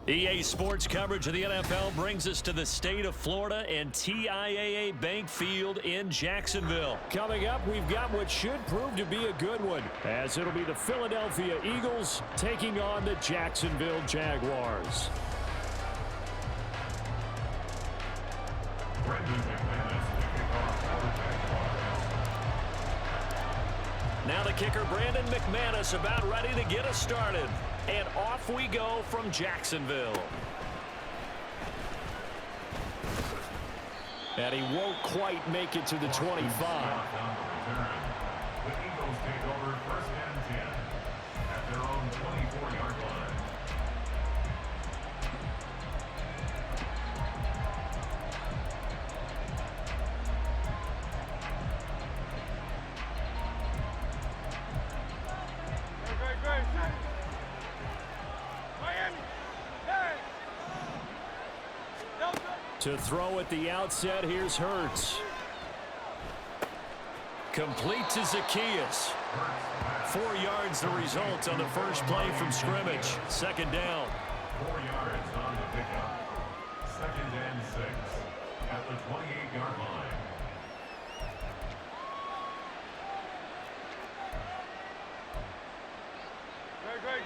EA Sports coverage of the NFL brings us to the state of Florida and TIAA Bank Field in Jacksonville. Coming up, we've got what should prove to be a good one, as it'll be the Philadelphia Eagles taking on the Jacksonville Jaguars. Now the kicker, Brandon McManus, about ready to get us started. And off we go from Jacksonville. And he won't quite make it to the 25. The Eagles take over first and 10 at their own 24-yard line. To throw at the outset, here's Hurts. Complete to Zacchaeus. 4 yards the result on the first play from scrimmage. Second down. 4 yards on the pickup. Second and 6 at the 28-yard line. Great.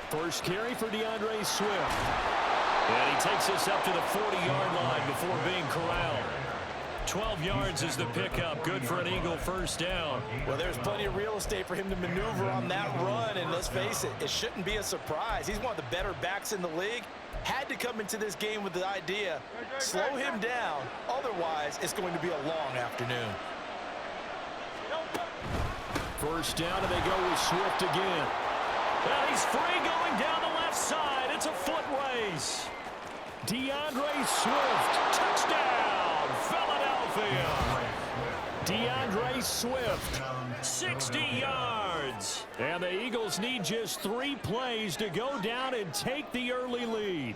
First carry for DeAndre Swift. And he takes us up to the 40-yard line before being corralled. 12 yards is the pickup. Good for an Eagle first down. Well, there's plenty of real estate for him to maneuver on that run, and let's face it, it shouldn't be a surprise. He's one of the better backs in the league. Had to come into this game with the idea, slow him down, otherwise it's going to be a long afternoon. First down, and they go with Swift again. Well, he's free going down the left side. It's a foot race. DeAndre Swift. Touchdown, Philadelphia. DeAndre Swift. 60 yards. And the Eagles need just 3 plays to go down and take the early lead.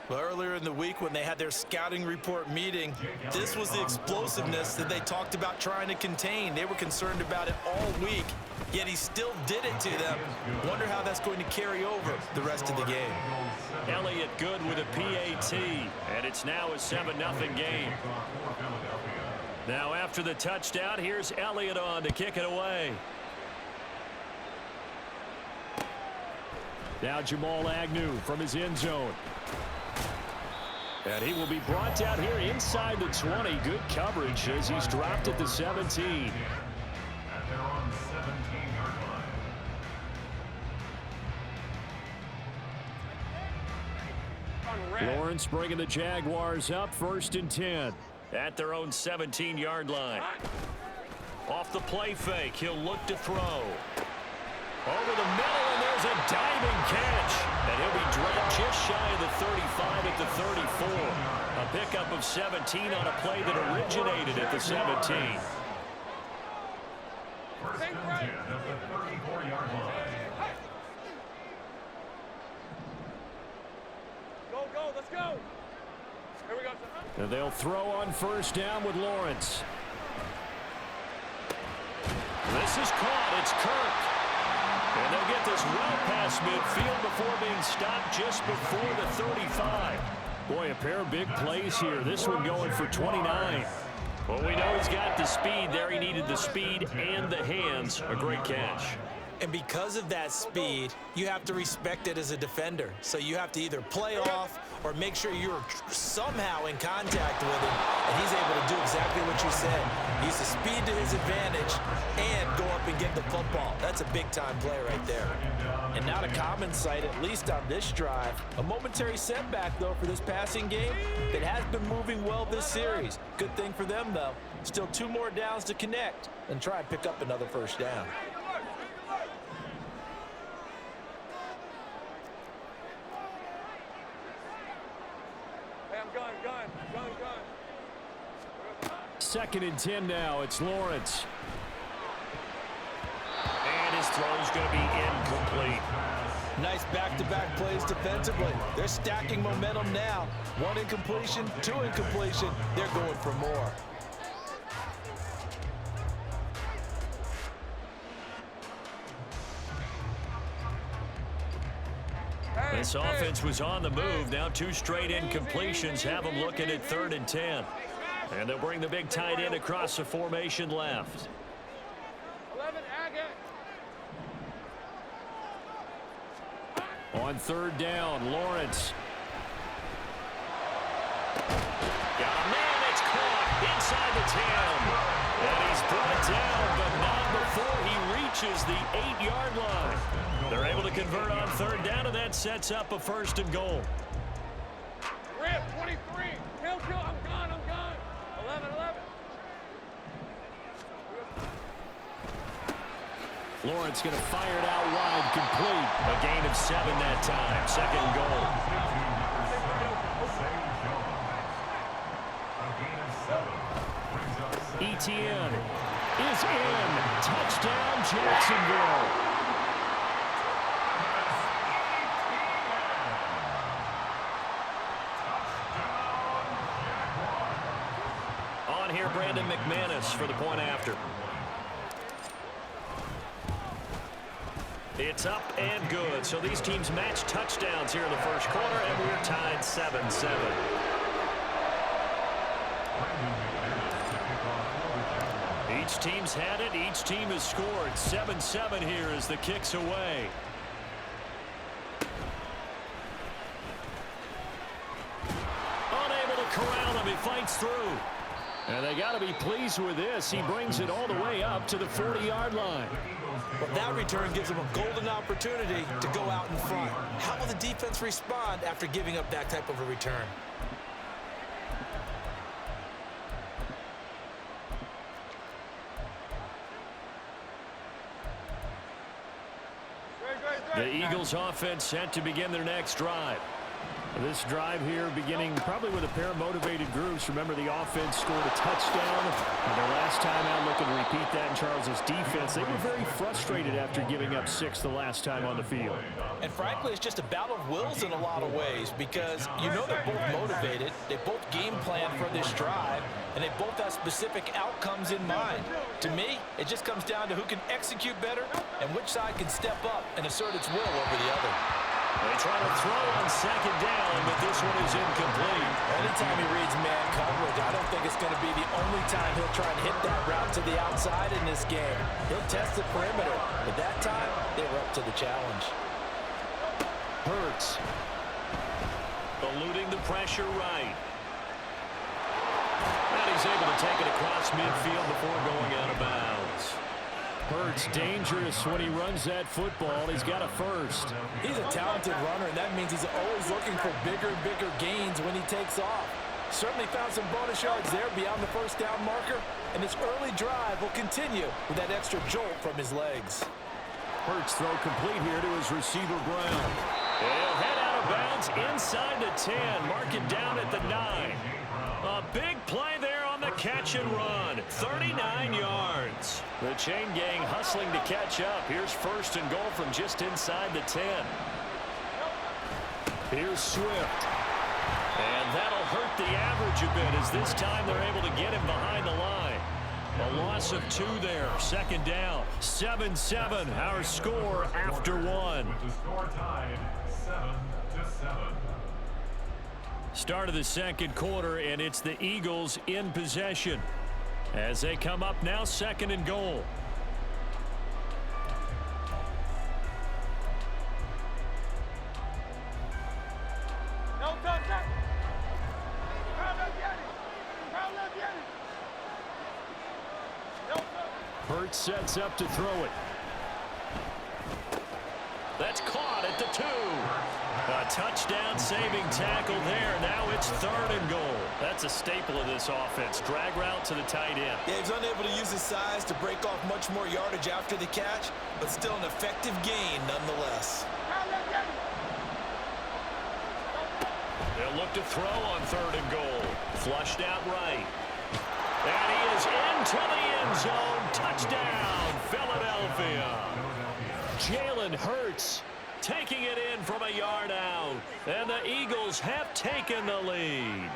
Well, earlier in the week when they had their scouting report meeting, this was the explosiveness that they talked about trying to contain. They were concerned about it all week, yet he still did it to them. Wonder how that's going to carry over the rest of the game. Elliott good with a PAT, and it's now a 7-0 game. Now after the touchdown, here's Elliott on to kick it away. Now Jamal Agnew from his end zone. And he will be brought down here inside the 20. Good coverage as he's dropped at the 17. At their own 17-yard line. Lawrence bringing the Jaguars up, 1st and 10. At their own 17-yard line. Off the play fake, he'll look to throw. Over the middle, and there's a diving catch. And he'll be dropped just shy of the 35 at the 34. A pickup of 17 on a play that originated at the 17. First and 10 at the 34-yard line. Go, let's go. Here we go. And they'll throw on first down with Lawrence. This is caught. It's Kirk. And they'll get this well past midfield before being stopped just before the 35. Boy, a pair of big plays here. This one going for 29. Well, we know he's got the speed there. He needed the speed and the hands. A great catch. And because of that speed, you have to respect it as a defender. So you have to either play off or make sure you're somehow in contact with him. And he's able to do exactly what you said. Use the speed to his advantage and go up and get the football. That's a big-time play right there. And not a common sight, at least on this drive. A momentary setback, though, for this passing game that has been moving well this series. Good thing for them, though. Still 2 more downs to connect and try and pick up another first down. Gun. 2nd and 10 now. It's Lawrence. And his throw is going to be incomplete. Nice back-to-back plays defensively. They're stacking momentum now. 1 incompletion, 2 incompletion. They're going for more. This offense was on the move. Now 2 straight incompletions have them looking at 3rd and 10. And they'll bring the big tight end across the formation left. 11, Agate. On 3rd down, Lawrence. Got a man, it's caught inside the 10. And he's brought down, but not before he reaches the 8-yard line. They're able to convert on 3rd down, and that sets up a 1st and goal. Rip, 23. Kill. I'm gone. 11. Lawrence going to fire it out wide, complete. A gain of 7 that time. 2nd and goal. ETN is in. Touchdown, Jacksonville. On here, Brandon McManus for the point after. It's up and good. So these teams match touchdowns here in the 1st quarter, and we're tied 7-7. Each team's had it. Each team has scored. 7-7 here as the kick's away. Unable to corral him. He fights through. And they got to be pleased with this. He brings it all the way up to the 40-yard line. Well, that return gives them a golden opportunity to go out in front. How will the defense respond after giving up that type of a return? The Eagles offense set to begin their next drive. This drive here beginning probably with a pair of motivated groups. Remember, the offense scored a touchdown. And their last time out, looking to repeat that in Charles's defense. They were very frustrated after giving up 6 the last time on the field. And frankly, it's just a battle of wills in a lot of ways because you know they're both motivated. They both game plan for this drive, and they both have specific outcomes in mind. To me, it just comes down to who can execute better and which side can step up and assert its will over the other. They try to throw on 2nd down, but this one is incomplete. Anytime he reads man coverage, I don't think it's going to be the only time he'll try and hit that route to the outside in this game. He'll test the perimeter, but that time, they were up to the challenge. Hurts. Eluding the pressure right. And he's able to take it across midfield before going out of bounds. Hurts dangerous when he runs that football. He's got a 1st. He's a talented runner, and that means he's always looking for bigger and bigger gains when he takes off. Certainly found some bonus yards there beyond the 1st down marker, and this early drive will continue with that extra jolt from his legs. Hurts throw complete here to his receiver, Brown. He'll head out of bounds inside the 10. Mark it down at the 9. A big play there on the catch and run. 39 yards. The chain gang hustling to catch up. Here's 1st and goal from just inside the 10. Here's Swift. And that'll hurt the average a bit as this time they're able to get him behind the line. A loss of 2 there. 2nd down. 7-7. Our score after 1. With the score tied 7-7. Start of the 2nd quarter, and it's the Eagles in possession as they come up now 2nd and goal. No touch. Crowd left Yanni. No touch. Hurts sets up to throw it. That's caught at the 2. A touchdown-saving tackle there. Now it's 3rd and goal. That's a staple of this offense. Drag route to the tight end. Yeah, he's unable to use his size to break off much more yardage after the catch, but still an effective gain nonetheless. They'll look to throw on 3rd and goal. Flushed out right. And he is into the end zone. Touchdown, Philadelphia. Jalen Hurts taking it in from a yard out. And the Eagles have taken the lead.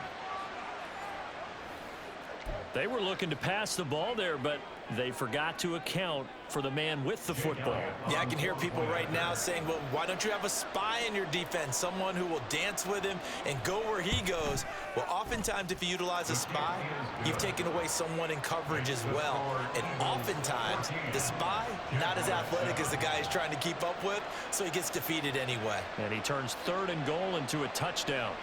They were looking to pass the ball there, but they forgot to account for the man with the football. Yeah, I can hear people right now saying, well, why don't you have a spy in your defense, someone who will dance with him and go where he goes? Well, oftentimes if you utilize a spy, you've taken away someone in coverage as well. And oftentimes, the spy, not as athletic as the guy he's trying to keep up with, so he gets defeated anyway. And he turns 3rd and goal into a touchdown.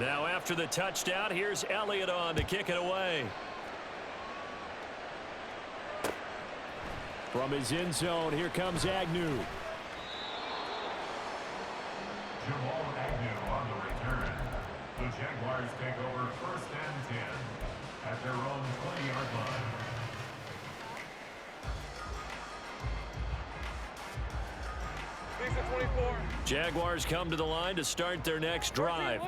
Now after the touchdown, here's Elliott on to kick it away. From his end zone, here comes Agnew. Jamal Agnew on the return. The Jaguars take over 1st and 10 at their own 20-yard line. Decent 24. Jaguars come to the line to start their next drive.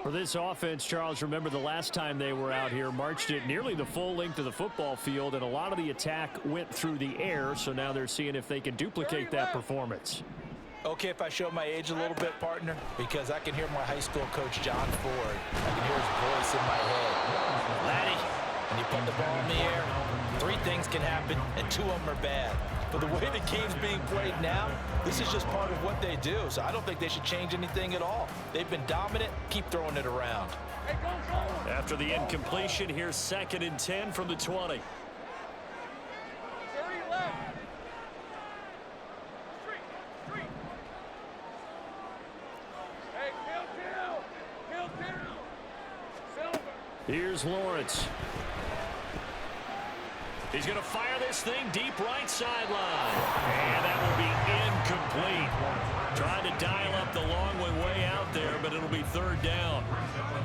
For this offense, Charles, remember the last time they were out here, marched it nearly the full length of the football field, and a lot of the attack went through the air, so now they're seeing if they can duplicate that performance. Okay, if I show my age a little bit, partner, because I can hear my high school coach, John Ford. I can hear his voice in my head. Laddie, when you put the ball in the air, 3 things can happen, and 2 of them are bad. But the way the game's being played now, this is just part of what they do. So I don't think they should change anything at all. They've been dominant. Keep throwing it around. Hey, go. After the incompletion, here's 2nd and 10 from the 20. 30 left. Street. Hey, kill. Silver. Here's Lawrence. He's going to fire this thing deep right sideline. And that will be incomplete. Trying to dial up the long way out there, but it'll be 3rd down.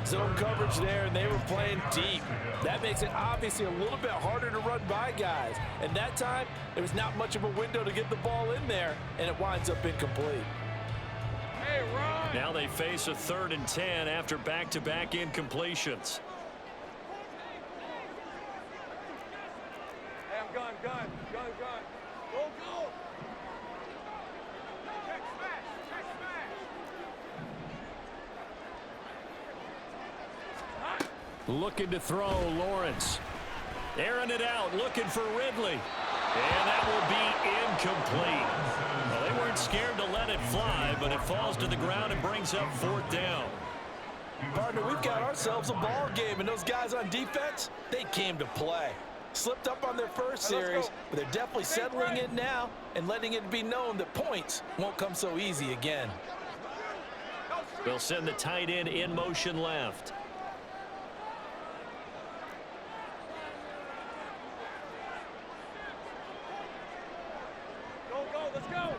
Zone coverage there, and they were playing deep. That makes it obviously a little bit harder to run by guys. And that time, there was not much of a window to get the ball in there, and it winds up incomplete. Hey, run. Now they face a 3rd and 10 after back-to-back incompletions. Gun. Go. Check smash. Looking to throw, Lawrence. Airing it out, looking for Ridley. And that will be incomplete. Well, they weren't scared to let it fly, but it falls to the ground and brings up 4th down. Partner, we've got ourselves a ball game, and those guys on defense, they came to play. Slipped up on their first series, but they're definitely settling in now and letting it be known that points won't come so easy again. They'll send the tight end in motion left. Go. Let's go.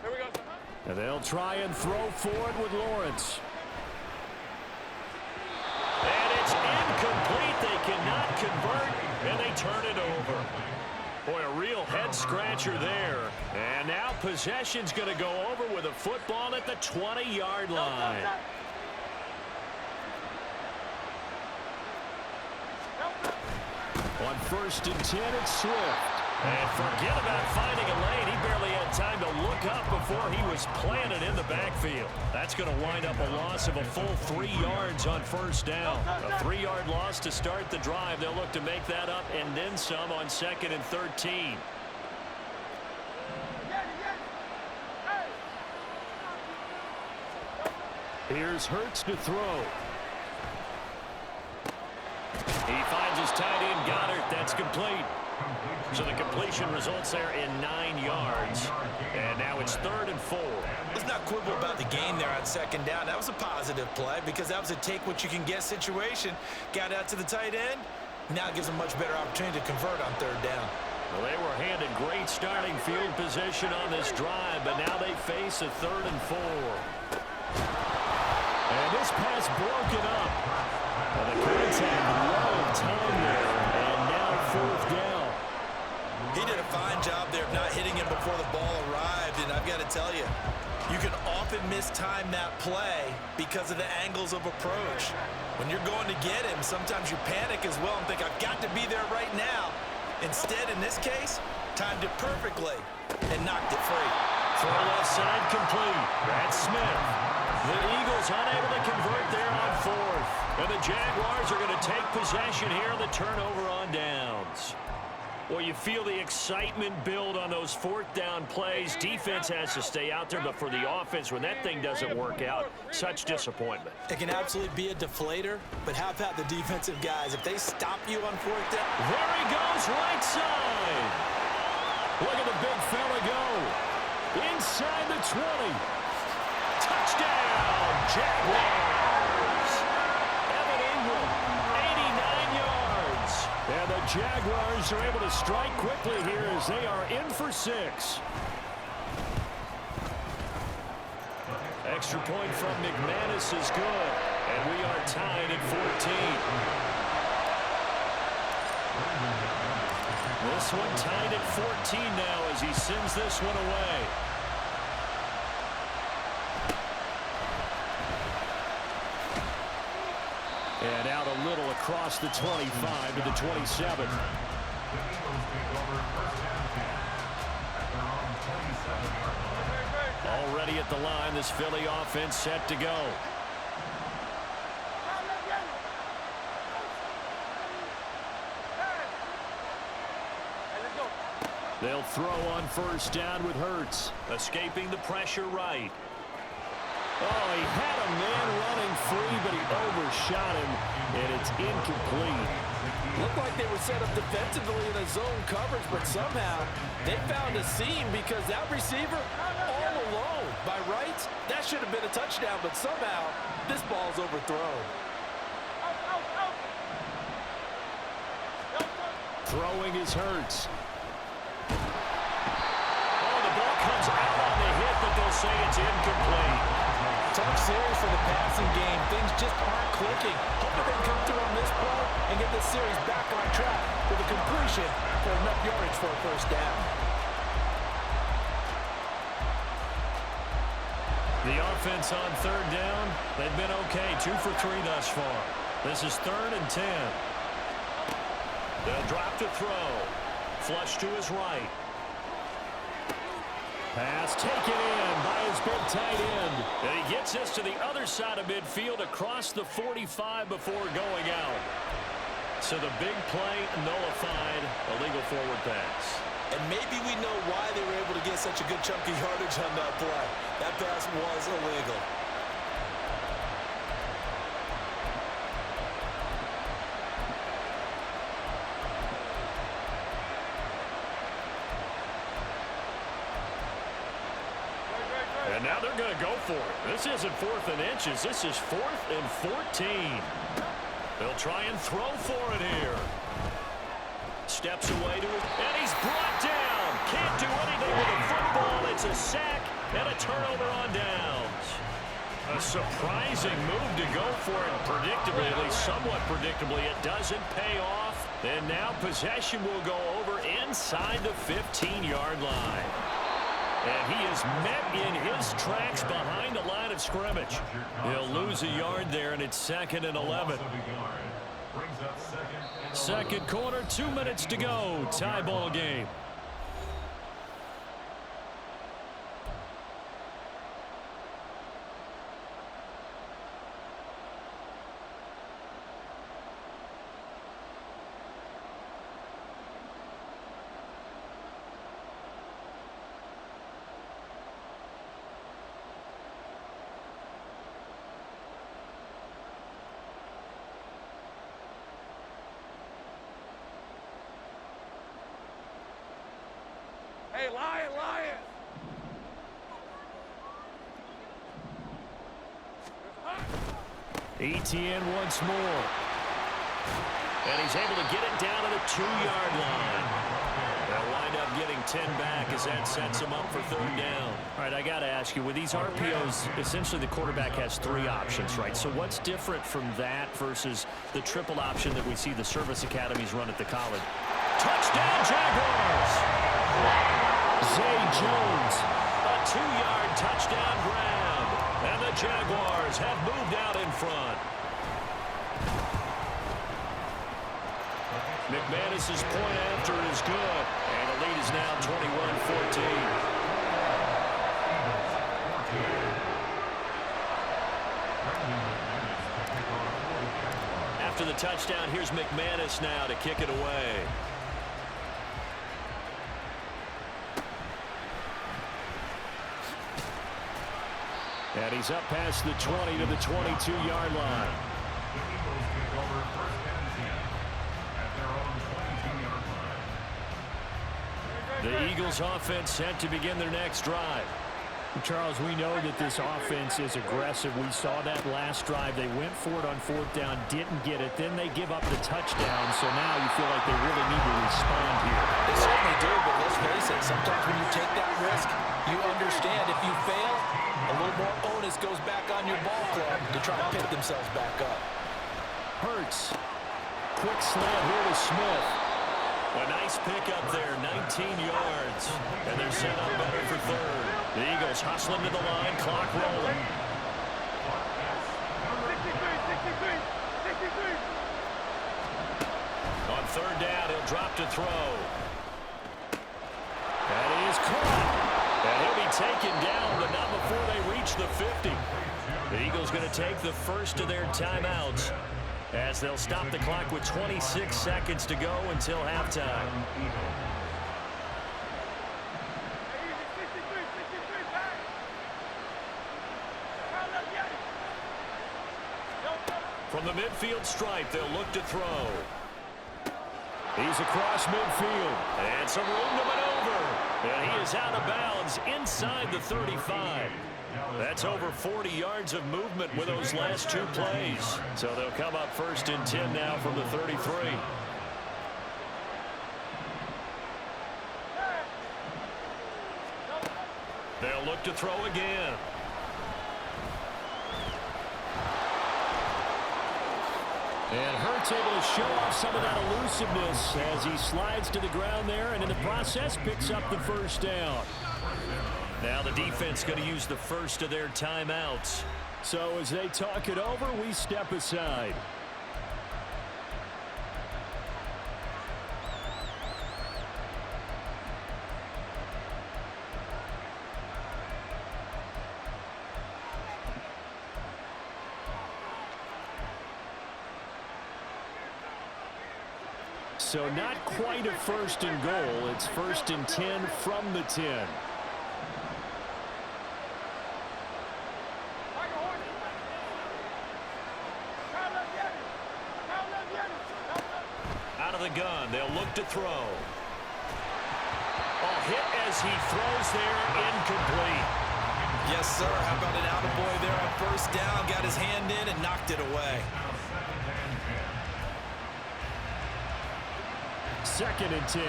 Here we go. And they'll try and throw forward with Lawrence. And it's incomplete. They cannot convert, and they turn it over. Boy, a real head-scratcher there. And now possession's going to go over with a football at the 20-yard line. On 1st and 10, it's Swift. And forget about finding a lane. He barely had time to look up before he was planted in the backfield. That's going to wind up a loss of a full 3 yards on 1st down. A 3-yard loss to start the drive. They'll look to make that up and then some on 2nd and 13. Here's Hurts to throw. He finds his tight end, Goddard. That's complete. So the completion results there in 9 yards. And now it's 3rd and 4. Let's not quibble about the gain there on 2nd down. That was a positive play because that was a take-what-you-can-get situation. Got out to the tight end. Now it gives them much better opportunity to convert on 3rd down. Well, they were handed great starting field position on this drive, but now they face a 3rd and 4. And this pass broken up. Well, the contact low time there, and now 4th down. He did a fine job there of not hitting him before the ball arrived, and I've got to tell you, you can often mistime that play because of the angles of approach. When you're going to get him, sometimes you panic as well and think, I've got to be there right now. Instead, in this case, timed it perfectly and knocked it free. Throw left side complete. That's Smith. The Eagles unable to convert there on fourth. And the Jaguars are going to take possession here on the turnover on downs. Well, you feel the excitement build on those fourth down plays. Defense has to stay out there, but for the offense, when that thing doesn't work out, such disappointment. It can absolutely be a deflator, but how about the defensive guys? If they stop you on fourth down. There he goes, right side. Look at the big fella go. Inside the 20. Touchdown, Jaguars. Evan Ingram, 89 yards. And the Jaguars are able to strike quickly here as they are in for 6. Extra point from McManus is good. And we are tied at 14. This one tied at 14 now as he sends this one away. And out a little across the 25 to the 27. Already at the line, this Philly offense set to go. They'll throw on first down with Hurts. Escaping the pressure right. Oh, he had a man running free, but he overshot him, and it's incomplete. Looked like they were set up defensively in a zone coverage, but somehow they found a seam because that receiver all alone. By rights, that should have been a touchdown, but somehow this ball's overthrown. Throwing is Hurts. Oh, the ball comes out on the hit, but they'll say it's incomplete. Tough series for the passing game. Things just aren't clicking. Hoping they can come through on this play and get this series back on track with a completion for enough yardage for a first down. The offense on third down, they've been okay. 2 for 3 thus far. This is 3rd and 10. They'll drop to throw. Flush to his right. Pass taken in by his big tight end. And he gets this to the other side of midfield across the 45 before going out. So the big play nullified, a legal forward pass. And maybe we know why they were able to get such a good chunk of yardage on that play. That pass was illegal. And now they're going to go for it. This isn't 4th and inches. This is 4th and 14. They'll try and throw for it here. Steps away to it, and he's brought down. Can't do anything with a football. It's a sack and a turnover on downs. A surprising move to go for it predictably, at least somewhat predictably. It doesn't pay off. And now possession will go over inside the 15-yard line. And he is met in his tracks behind the line of scrimmage. He'll lose a yard there, and it's 2nd and 11. Second quarter, 2 minutes to go. Tie ball game. Hey, Lion, Lion! ETN once more. And he's able to get it down to the 2-yard line. They'll wind up getting 10 back as that sets him up for 3rd down. All right, I got to ask you, with these RPOs, essentially the quarterback has 3 options, right? So what's different from that versus the triple option that we see the service academies run at the college? Touchdown, Jaguars! Zay Jones, a 2-yard touchdown grab. And the Jaguars have moved out in front. McManus's point after is good. And the lead is now 21-14. After the touchdown, here's McManus now to kick it away. And he's up past the 20 to the 22-yard line. The Eagles offense set to begin their next drive. Charles, we know that this offense is aggressive. We saw that last drive. They went for it on 4th down, didn't get it. Then they give up the touchdown, so now you feel like they really need to respond here. They certainly do, but let's face it, sometimes when you take that risk, you understand if you fail, a little more onus goes back on your ball club to try to pick themselves back up. Hurts. Quick slant here to Smith. A nice pickup there, 19 yards. And they're set up better for third. The Eagles hustling to the line, clock rolling. 63. On 3rd down, he'll drop to throw. And he is caught. And he'll be taken down, but not before they reach the 50. The Eagles going to take the first of their timeouts, as they'll stop the clock with 26 seconds to go until halftime. From the midfield stripe, they'll look to throw. He's across midfield. And some room to maneuver. And he is out of bounds inside the 35. That's over 40 yards of movement with those last 2 plays. So they'll come up 1st and 10 now from the 33. They'll look to throw again. And Hurts able to show off some of that elusiveness as he slides to the ground there, and in the process picks up the 1st down. Now the defense going to use the first of their timeouts. So as they talk it over, we step aside. So not quite a 1st and goal. It's 1st and 10 from the 10. Out of the gun, they'll look to throw. Oh, hit as he throws there, incomplete. Yes, sir. How about an attaboy there on 1st down? Got his hand in and knocked it away. 2nd and 10.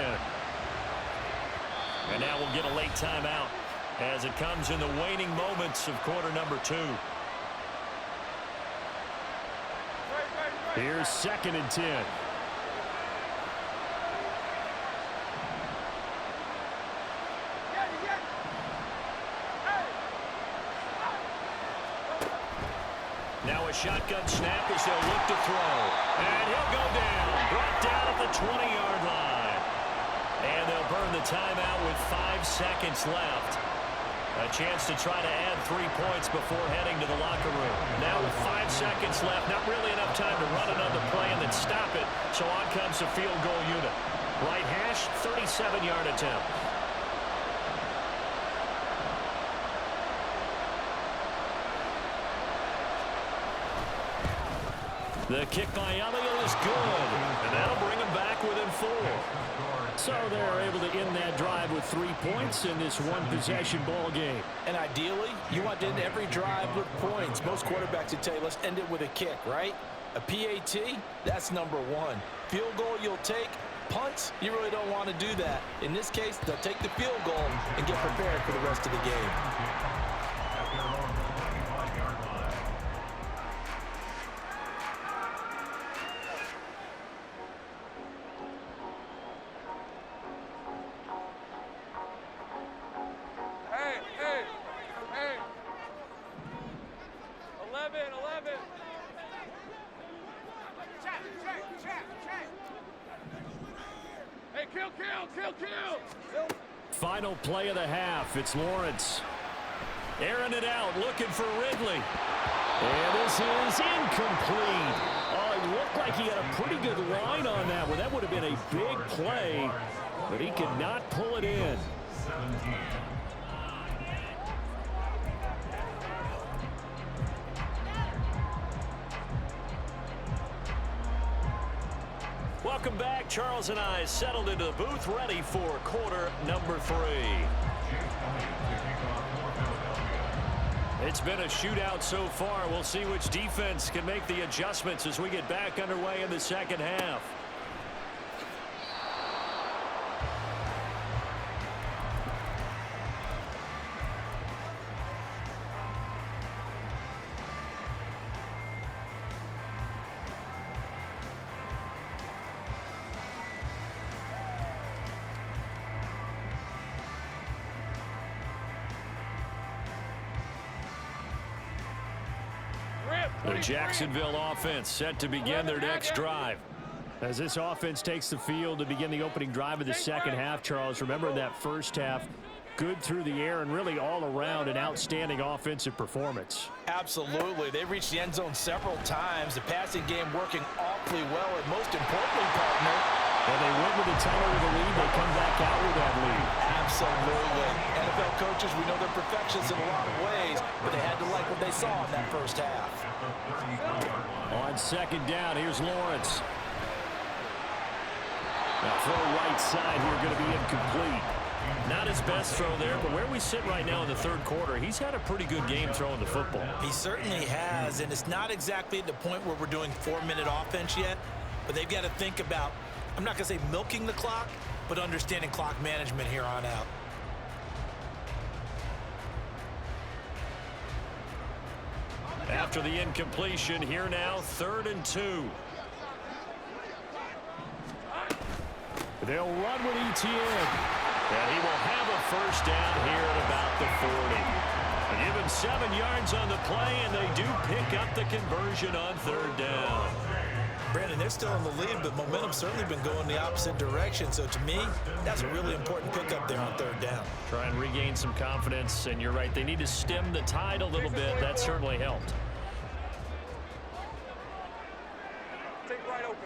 And now we'll get a late timeout as it comes in the waning moments of quarter number 2. Here's 2nd and 10. Now a shotgun snap as they'll look to throw. And he'll go down. Brought down at the 20-yard line. And they'll burn the timeout with 5 seconds left. A chance to try to add 3 points before heading to the locker room. Now with 5 seconds left, not really enough time to run another play and then stop it. So on comes the field goal unit. Right hash, 37-yard attempt. The kick by Elliott is good, and that'll bring him back within 4. So they're able to end that drive with 3 points in this one-possession ball game. And ideally, you want to end every drive with points. Most quarterbacks would tell you, let's end it with a kick, right? A PAT, that's number 1. Field goal you'll take. Punts, you really don't want to do that. In this case, they'll take the field goal and get prepared for the rest of the game. Hey, Kill. Final play of the half. It's Lawrence. Airing it out, looking for Ridley. And this is incomplete. Oh, it looked like he had a pretty good line on that one. That would have been a big play, but he could not pull it in. 17. Welcome back. Charles and I settled into the booth, ready for quarter number 3. It's been a shootout so far. We'll see which defense can make the adjustments as we get back underway in the second half. The Jacksonville offense set to begin their next drive. As this offense takes the field to begin the opening drive of the second half, Charles, remember in that first half, good through the air and really all around an outstanding offensive performance. Absolutely. They reached the end zone several times. The passing game working awfully well, and most importantly, partner, and they went with the title of the lead. They come back out with that lead. Absolutely. NFL coaches, we know they're perfectionists in a lot of ways, but they had to like what they saw in that first half. On second down, here's Lawrence. Now throw right side here, going to be incomplete. Not his best throw there, but where we sit right now in the third quarter, he's had a pretty good game throwing the football. He certainly has, and it's not exactly at the point where we're doing 4-minute offense yet, but they've got to think about, I'm not going to say milking the clock, but understanding clock management here on out. After the incompletion, here now, 3rd and 2. They'll run with ETN. And he will have a first down here at about the 40. They give him 7 yards on the play, and they do pick up the conversion on 3rd down. Brandon, they're still in the lead, but momentum's certainly been going the opposite direction. So to me, that's a really important pickup there on 3rd down. Try and regain some confidence, and you're right, they need to stem the tide a little bit. That certainly helped. Take right open.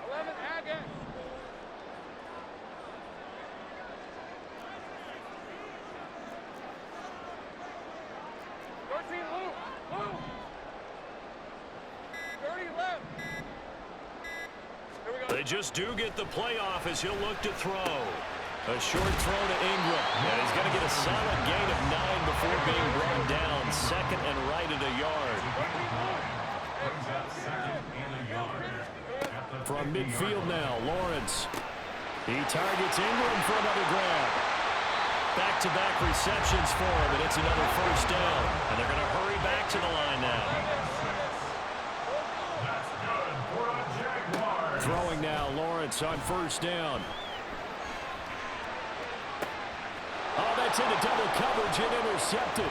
11, Haggett. 13, Luke. 30 left. Here we go. They just do get the playoff as he'll look to throw. A short throw to Ingram. And he's going to get a solid gain of 9 before being brought down. 2nd and right at a yard. From midfield now, Lawrence. He targets Ingram for another grab. Back-to-back receptions for him, and it's another first down. And they're going to hurry back to the line now. Throwing now, Lawrence on 1st down. Oh, that's into double coverage and intercepted.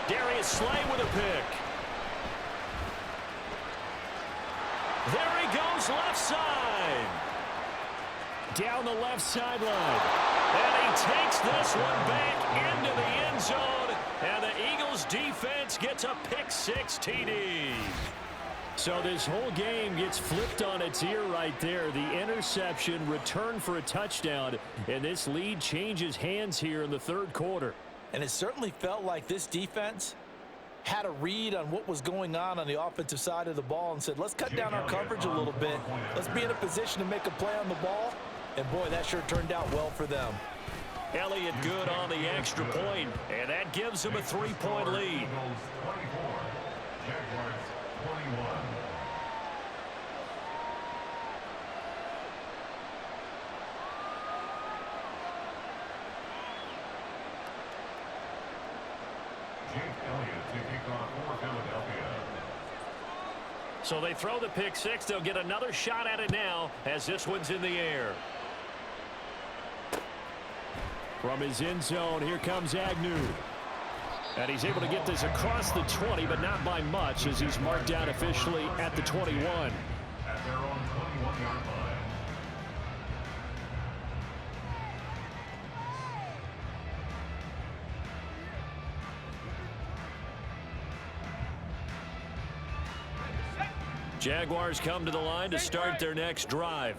Darius Slay with a pick. There he goes, left side. Down the left sideline. And he takes this one back into the end zone. And the Eagles defense gets a pick-6 TD. So this whole game gets flipped on its ear right there. The interception, return for a touchdown, and this lead changes hands here in the 3rd quarter. And it certainly felt like this defense had a read on what was going on the offensive side of the ball and said, let's cut down our coverage a little bit. Let's be in a position to make a play on the ball. And, boy, that sure turned out well for them. Elliott good on the extra point, and that gives him a 3-point lead. So they throw the pick-6. They'll get another shot at it now as this one's in the air. From his end zone, here comes Agnew. And he's able to get this across the 20, but not by much as he's marked down officially at the 21. At their own 21-yard line. Jaguars come to the line to start their next drive.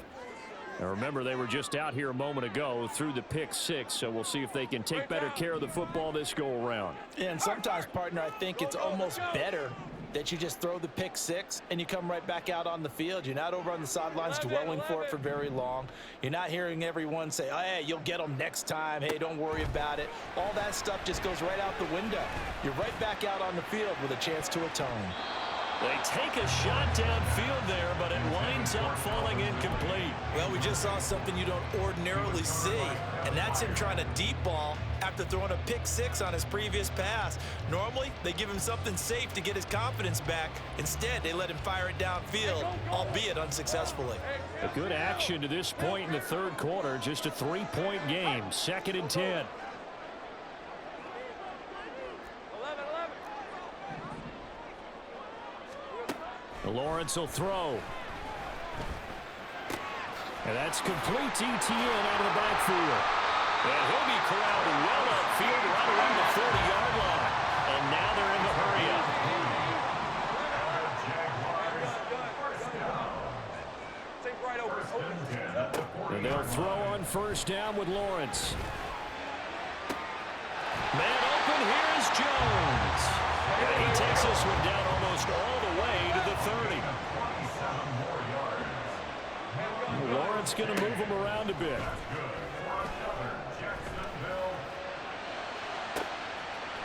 Now remember, they were just out here a moment ago through the pick 6, so we'll see if they can take better care of the football this go-around. And sometimes, partner, I think it's almost better that you just throw the pick 6 and you come right back out on the field. You're not over on the sidelines dwelling for it for very long. You're not hearing everyone say, oh, hey, you'll get them next time. Hey, don't worry about it. All that stuff just goes right out the window. You're right back out on the field with a chance to atone. They take a shot downfield there, but it winds up falling incomplete. Well, we just saw something you don't ordinarily see, and that's him trying to deep ball after throwing a pick 6 on his previous pass. Normally, they give him something safe to get his confidence back. Instead, they let him fire it downfield, albeit unsuccessfully. A good action to this point in the third quarter. Just a 3-point game. 2nd and 10. 11. Lawrence will throw. And that's complete to Etienne out of the backfield. And he'll be corralled well upfield right around the 40-yard line. And now they're in the hurry-up. Take right over. And they'll throw on first down with Lawrence. Man open, here's Jones. And he takes this one down almost all the way to the 30. Lawrence going to move him around a bit.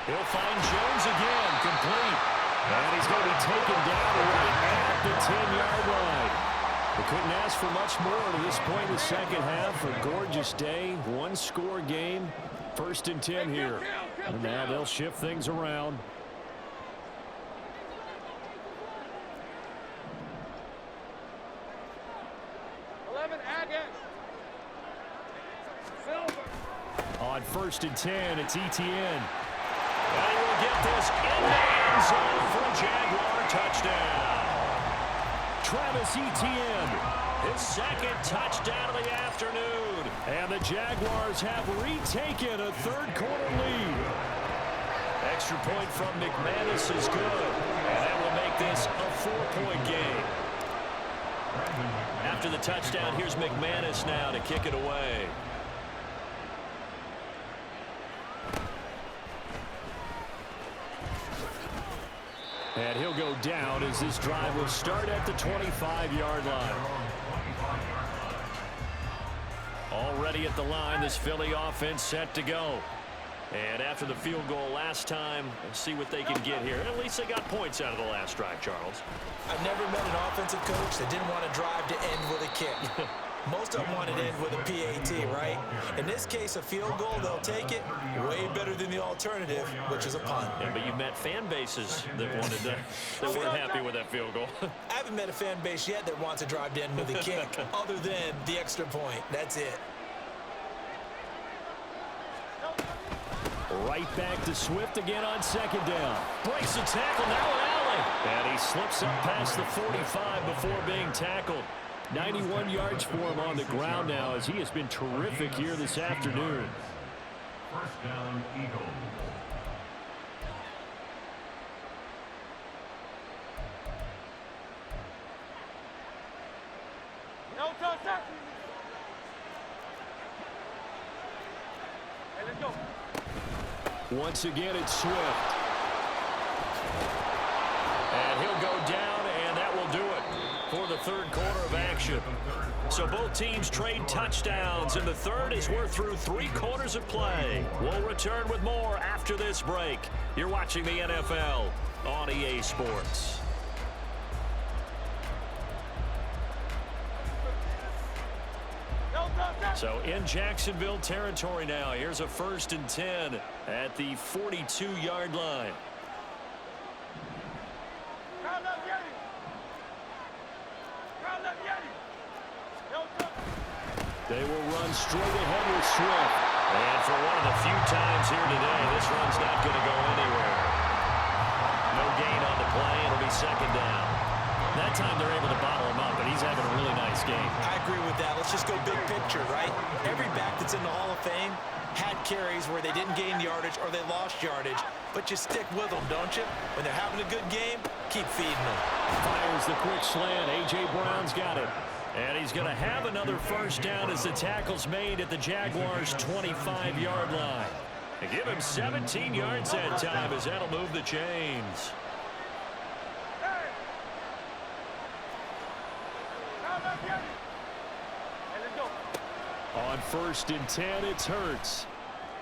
He'll find Jones again, complete. And he's going to be taken down right at the 10-yard line. They couldn't ask for much more to this point in the second half. A gorgeous day, one-score game. 1st and 10 here. And now they'll shift things around. On 1st and 10, it's Etienne. And he will get this in the end zone for a Jaguar touchdown. Travis Etienne. His 2nd touchdown of the afternoon. And the Jaguars have retaken a third-quarter lead. Extra point from McManus is good. And that will make this a 4-point game. After the touchdown, here's McManus now to kick it away. And he'll go down as this drive will start at the 25-yard line. Already at the line, this Philly offense set to go. And after the field goal last time, we'll see what they can get here. At least they got points out of the last drive, Charles. I've never met an offensive coach that didn't want to drive to end with a kick. Most of them want to end with a PAT, right? In this case, a field goal, they'll take it. Way better than the alternative, which is a punt. Yeah, but you've met fan bases that wanted to, that weren't happy with that field goal. I haven't met a fan base yet that wants to drive to end with a kick, other than the extra point. That's it. Right back to Swift again on 2nd down. Breaks the tackle, now an alley. And he slips up past the 45 before being tackled. 91 yards for him on the ground now as he has been terrific here this afternoon. 1st down, Eagles. No touchdown. Hey, let's go. Once again, it's Swift. And he'll go down, and that will do it for the third quarter of action. So both teams trade touchdowns in the third as we're through 3 quarters of play. We'll return with more after this break. You're watching the NFL on EA Sports. So in Jacksonville territory now. Here's a 1st and 10 at the 42-yard line. They will run straight ahead with Swift. And for one of the few times here today, this run's not going to go anywhere. No gain on the play. It'll be 2nd down. That time they're able to bottle him up, but he's having a really nice game. I agree with that. Let's just go big picture, right? Every back that's in the Hall of Fame had carries where they didn't gain yardage or they lost yardage, but you stick with them, don't you? When they're having a good game, keep feeding them. Fires the quick slant. A.J. Brown's got it. And he's going to have another first down as the tackle's made at the Jaguars' 25-yard line. They give him 17 yards that time as that'll move the chains. On 1st and 10, it's Hurts.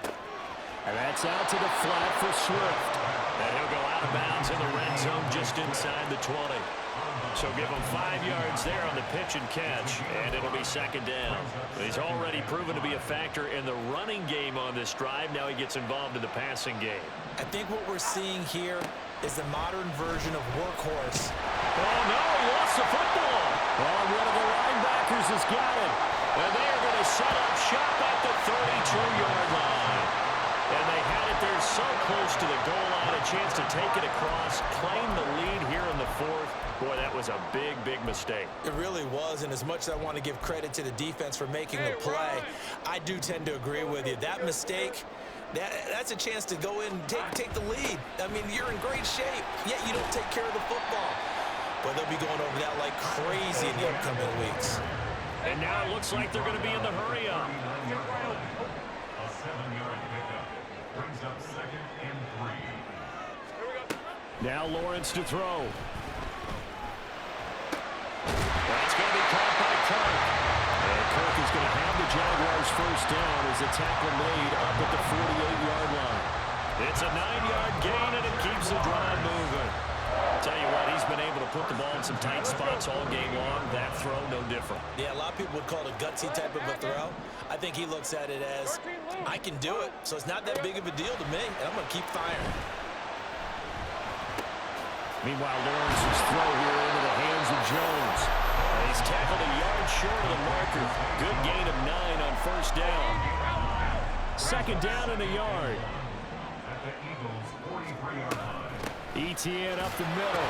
And that's out to the flat for Swift. And he'll go out of bounds in the red zone just inside the 20. So give him 5 yards there on the pitch and catch, and it'll be 2nd down. He's already proven to be a factor in the running game on this drive. Now he gets involved in the passing game. I think what we're seeing here is the modern version of workhorse. Oh, no, he lost the football. Well, one of the linebackers has got it. And they are going to set up shop at the 32-yard line. And they had it there so close to the goal line, a chance to take it across, claim the lead here in the 4th. Boy, that was a big, big mistake. It really was, and as much as I want to give credit to the defense for making the play, I do tend to agree with you. That mistake, that's a chance to go in and take the lead. I mean, you're in great shape, yet you don't take care of the football. But they'll be going over that like crazy in the upcoming weeks. And now it looks like they're going to be in the hurry-up. A 7-yard pickup brings up 2nd and 3. Now Lawrence to throw. That's going to be caught by Kirk. And Kirk is going to have the Jaguars' first down as the tackle made up at the 48-yard line. It's a 9-yard gain, and it keeps the drive moving. Tell you what, he's been able to put the ball in some tight spots all game long. That throw, no different. Yeah, a lot of people would call it a gutsy type of a throw. I think he looks at it as, I can do it, so it's not that big of a deal to me, and I'm going to keep firing. Meanwhile, Lawrence's throw here into the hands of Jones. He's tackled a yard short of the marker. Good gain of 9 on 1st down. 2nd down in a yard. At the Eagles' 43-yard line. ETN up the middle.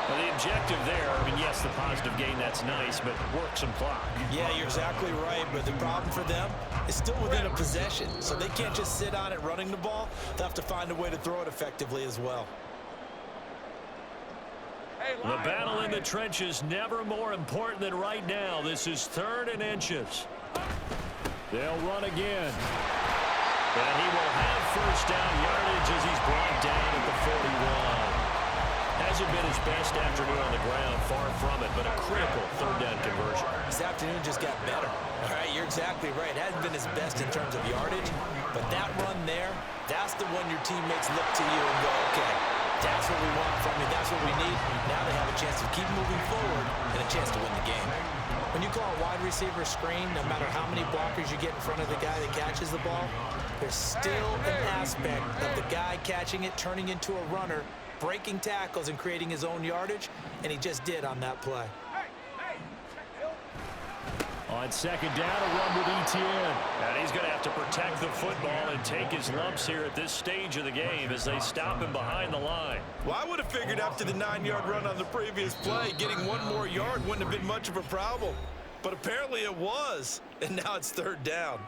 Well, the objective there, I mean, yes, the positive gain, that's nice, but work some clock. Yeah, you're exactly right, but the problem for them is still within a possession, so they can't just sit on it running the ball. They'll have to find a way to throw it effectively as well. The battle in the trenches never more important than right now. This is 3rd and inches. They'll run again. And he will have first down yardage as he's brought down at the 41. Hasn't been his best afternoon on the ground, far from it, but a critical 3rd down conversion. This afternoon just got better. All right, you're exactly right. It hasn't been his best in terms of yardage, but that run there, that's the one your teammates look to you and go, okay, that's what we want from you. That's what we need. Now they have a chance to keep moving forward and a chance to win the game. When you call a wide receiver screen, no matter how many blockers you get in front of the guy that catches the ball, there's still an aspect of the guy catching it, turning into a runner, breaking tackles and creating his own yardage, and he just did on that play. On 2nd down, a run with ETN. And he's going to have to protect the football and take his lumps here at this stage of the game as they stop him behind the line. Well, I would have figured after the 9-yard run on the previous play, getting 1 more yard wouldn't have been much of a problem. But apparently it was, and now it's 3rd down.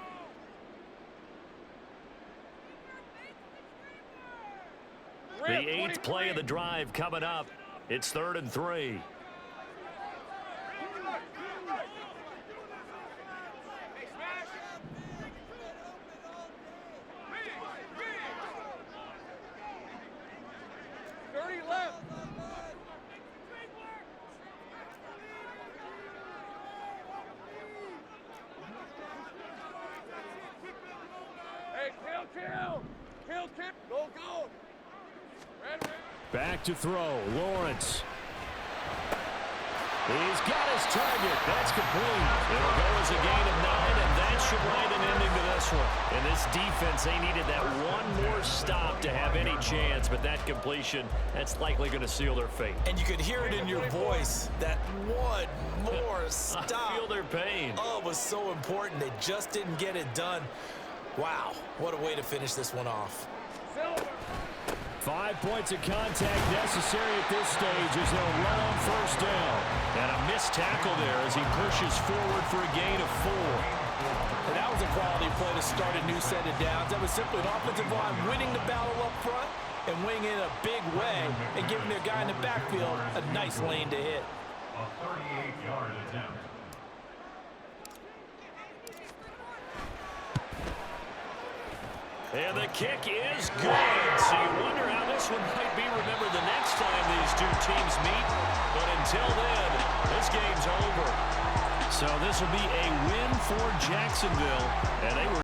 The 8th play of the drive coming up. It's 3rd and 3. Back to throw. Lawrence. He's got his target. That's complete. It'll go as a gain of 9, and that should write an ending to this one. In this defense, they needed that one more stop to have any chance, but that completion, that's likely going to seal their fate. And you could hear it in your voice, that one more stop. I feel their pain. Oh, it was so important. They just didn't get it done. Wow, what a way to finish this one off. 5 points of contact necessary at this stage as they'll run on first down. And a missed tackle there as he pushes forward for a gain of 4. And that was a quality play to start a new set of downs. That was simply an offensive line winning the battle up front and winning in a big way and giving their guy in the backfield a nice lane to hit. A 38-yard attempt. And the kick is good. So you wonder how this one might be remembered the next time these two teams meet. But until then, this game's over. So this will be a win for Jacksonville, and they were